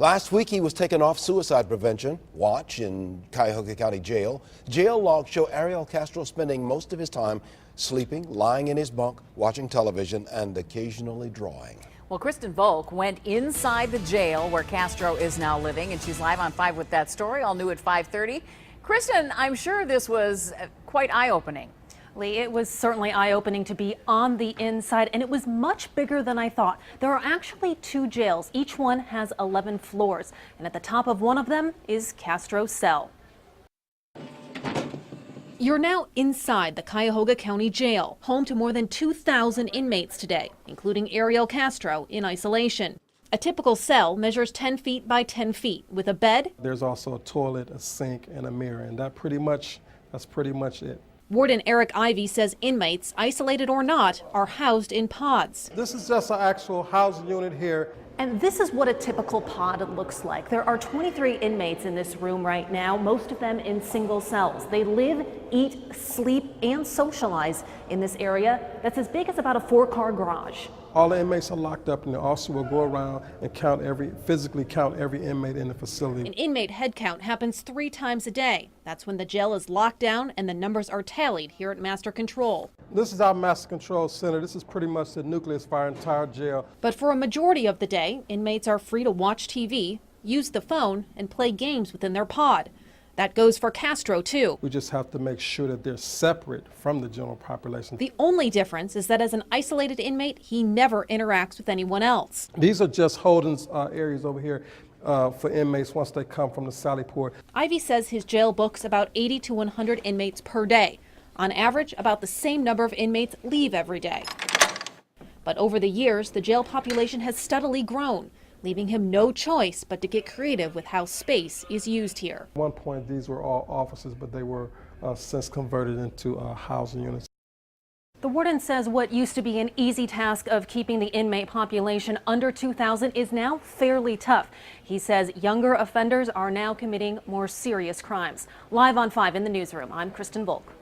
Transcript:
Last week, he was taken off suicide prevention watch in Cuyahoga County Jail. Jail logs show Ariel Castro spending most of his time sleeping, lying in his bunk, watching television, and occasionally drawing. Well, Kristen Volk went inside the jail where Castro is now living, and she's live on 5 with that story, all new at 5:30. Kristen, I'm sure this was quite eye-opening. Lee, it was certainly eye-opening to be on the inside, and it was much bigger than I thought. There are actually 2 jails. Each one has 11 floors, and at the top of one of them is Castro's cell. You're now inside the Cuyahoga County Jail, home to more than 2,000 inmates today, including Ariel Castro in isolation. A typical cell measures 10 feet by 10 feet with a bed. There's also a toilet, a sink, and a mirror, and that's pretty much it. Warden Eric Ivy says inmates, isolated or not, are housed in pods. This is just an actual housing unit here. And this is what a typical pod looks like. There are 23 inmates in this room right now, most of them in single cells. They live, eat, sleep, and socialize in this area that's as big as about a 4-car garage. All the inmates are locked up, and the officer will go around and physically count every inmate in the facility. An inmate head count happens 3 times a day. That's when the jail is locked down and the numbers are tallied here at Master Control. This is our Master Control Center. This is pretty much the nucleus for our entire jail. But for a majority of the day, inmates are free to watch TV, use the phone, and play games within their pod. That goes for Castro, too. We just have to make sure that they're separate from the general population. The only difference is that as an isolated inmate, he never interacts with anyone else. These are just holding areas over here for inmates once they come from the Sally Port. Ivy says his jail books about 80 to 100 inmates per day. On average, about the same number of inmates leave every day. But over the years, the jail population has steadily grown, leaving him no choice but to get creative with how space is used here. At one point, these were all offices, but they were since converted into housing units. The warden says what used to be an easy task of keeping the inmate population under 2,000 is now fairly tough. He says younger offenders are now committing more serious crimes. Live on 5 in the newsroom, I'm Kristen Volk.